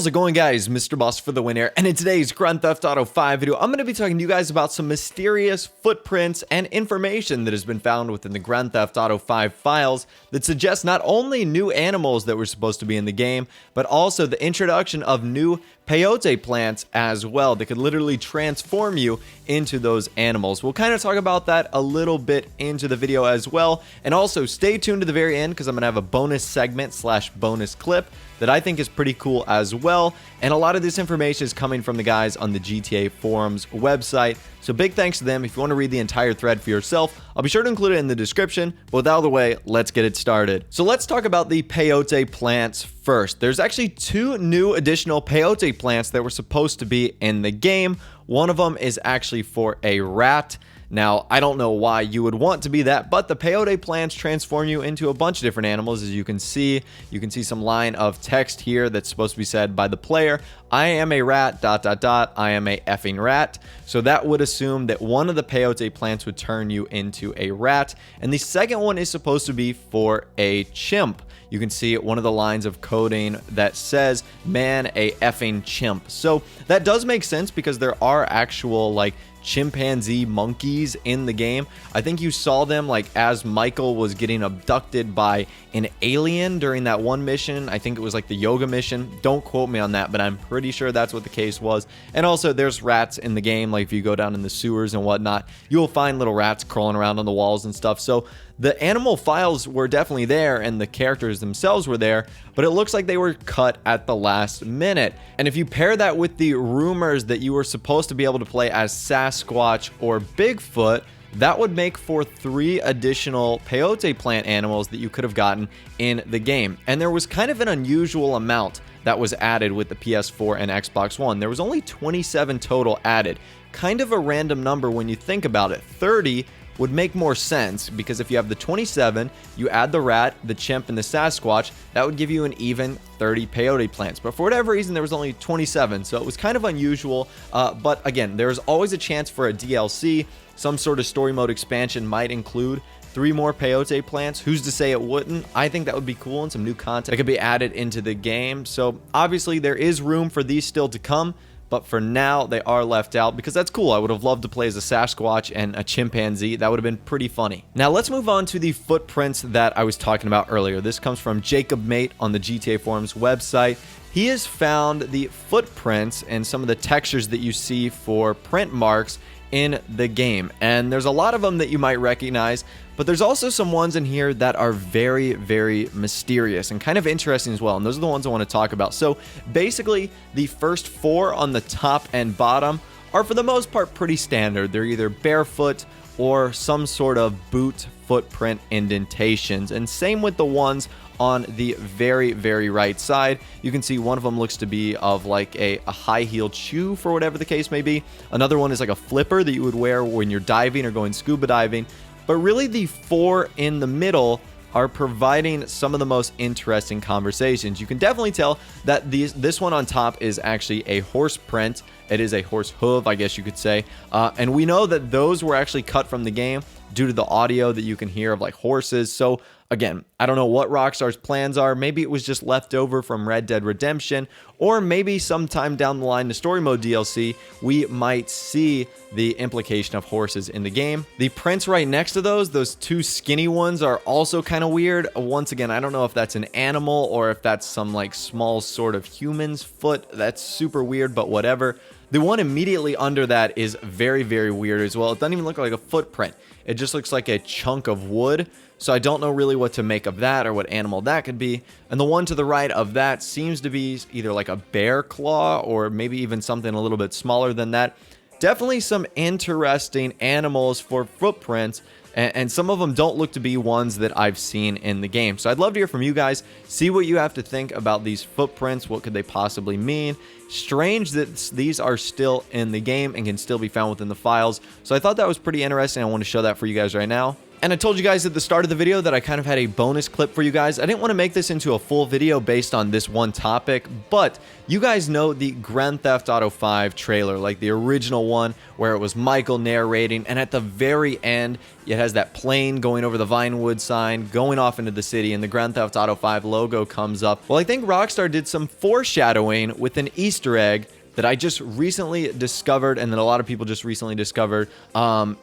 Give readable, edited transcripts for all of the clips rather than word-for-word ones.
How's it going, guys? Mr. Boss for the win here, and in today's Grand Theft Auto 5 video, I'm going to be talking to you guys about some mysterious footprints and information that has been found within the Grand Theft Auto 5 files that suggests not only new animals that were supposed to be in the game, but also the introduction of new peyote plants as well that could literally transform you into those animals. We'll kind of talk about that a little bit into the video as well, and also stay tuned to the very end because I'm going to have a bonus segment slash bonus clip that I think is pretty cool as well. And a lot of this information is coming from the guys on the GTA Forums website. So big thanks to them. If you want to read the entire thread for yourself, I'll be sure to include it in the description. But with out of the way, let's get it started. So let's talk about the peyote plants first. There's actually two new additional peyote plants that were supposed to be in the game. One of them is actually for a rat. Now, I don't know why you would want to be that, but the peyote plants transform you into a bunch of different animals. As you can see some line of text here that's supposed to be said by the player. I am a rat, ... I am a effing rat. So that would assume that one of the peyote plants would turn you into a rat. And the second one is supposed to be for a chimp. You can see one of the lines of coding that says, man, a effing chimp. So that does make sense because there are actual, like, chimpanzee monkeys in the game. I think you saw them like as Michael was getting abducted by an alien during that one mission. I think it was like the yoga mission. Don't quote me on that, but I'm pretty sure that's what the case was. And also there's rats in the game. Like if you go down in the sewers and whatnot, you'll find little rats crawling around on the walls and stuff. So the animal files were definitely there and the characters themselves were there, but it looks like they were cut at the last minute. And if you pair that with the rumors that you were supposed to be able to play as Sasquatch or Bigfoot, that would make for 3 additional peyote plant animals that you could have gotten in the game. And there was kind of an unusual amount that was added with the PS4 and Xbox One. There was only 27 total added. Kind of a random number when you think about it. 30 would make more sense because if you have the 27, you add the rat, the chimp, and the Sasquatch, that would give you an even 30 peyote plants. But for whatever reason, there was only 27, so it was kind of unusual. But again, there's always a chance for a DLC. Some sort of story mode expansion might include 3 more peyote plants. Who's to say it wouldn't? I think that would be cool and some new content that could be added into the game. So obviously there is room for these still to come. But for now, they are left out because that's cool. I would have loved to play as a Sasquatch and a chimpanzee. That would have been pretty funny. Now, let's move on to the footprints that I was talking about earlier. This comes from Jacob Mate on the GTA Forums website. He has found the footprints and some of the textures that you see for print marks in the game. And there's a lot of them that you might recognize, but there's also some ones in here that are very, very mysterious and kind of interesting as well. And those are the ones I want to talk about. So basically, the first 4 on the top and bottom are for the most part pretty standard. They're either barefoot or some sort of boot footprint indentations. And same with the ones on the very, very right side. You can see one of them looks to be of like a high-heeled shoe for whatever the case may be. Another one is like a flipper that you would wear when you're diving or going scuba diving. But really the 4 in the middle are providing some of the most interesting conversations. You can definitely tell that this one on top is actually a horse print. It is a horse hoof, I guess you could say. And we know that those were actually cut from the game due to the audio that you can hear of like horses. So again, I don't know what Rockstar's plans are. Maybe it was just left over from Red Dead Redemption, or maybe sometime down the line, the story mode DLC, we might see the implication of horses in the game. The prints right next to those 2 skinny ones are also kind of weird. Once again, I don't know if that's an animal or if that's some like small sort of human's foot. That's super weird, but whatever. The one immediately under that is very, very weird as well. It doesn't even look like a footprint. It just looks like a chunk of wood. So I don't know really what to make of that or what animal that could be. And the one to the right of that seems to be either like a bear claw or maybe even something a little bit smaller than that. Definitely some interesting animals for footprints. And some of them don't look to be ones that I've seen in the game. So I'd love to hear from you guys. See what you have to think about these footprints. What could they possibly mean? Strange that these are still in the game and can still be found within the files. So I thought that was pretty interesting. I want to show that for you guys right now. And I told you guys at the start of the video that I kind of had a bonus clip for you guys. I didn't want to make this into a full video based on this one topic, but you guys know the Grand Theft Auto 5 trailer, like the original one where it was Michael narrating, and at the very end, it has that plane going over the Vinewood sign, going off into the city, and the Grand Theft Auto 5 logo comes up. Well, I think Rockstar did some foreshadowing with an Easter egg that I just recently discovered, and that a lot of people just recently discovered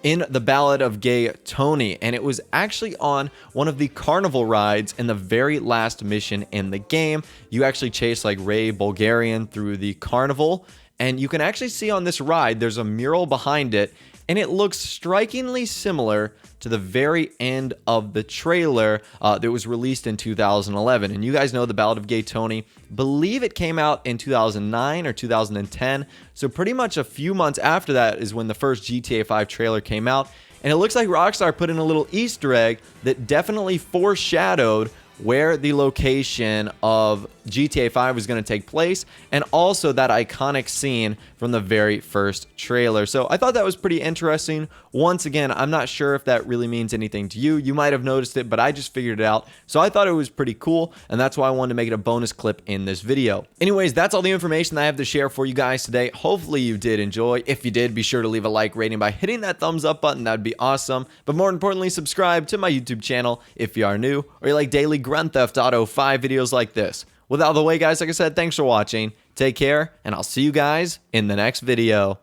in the Ballad of Gay Tony. And it was actually on one of the carnival rides in the very last mission in the game. You actually chase like Ray Bulgarian through the carnival, and you can actually see on this ride, there's a mural behind it, and it looks strikingly similar to the very end of the trailer that was released in 2011. And you guys know the Ballad of Gay Tony, believe it came out in 2009 or 2010. So pretty much a few months after that is when the first GTA 5 trailer came out. And it looks like Rockstar put in a little Easter egg that definitely foreshadowed where the location of GTA 5 was going to take place, and also that iconic scene from the very first trailer. So I thought that was pretty interesting. Once again, I'm not sure if that really means anything to you. You might have noticed it, but I just figured it out. So I thought it was pretty cool, and that's why I wanted to make it a bonus clip in this video. Anyways, that's all the information that I have to share for you guys today. Hopefully you did enjoy. If you did, be sure to leave a like rating by hitting that thumbs up button. That'd be awesome. But more importantly, subscribe to my YouTube channel if you are new, or you like daily Grand Theft Auto 5 videos like this. With out of the way, guys, like I said, thanks for watching. Take care, and I'll see you guys in the next video.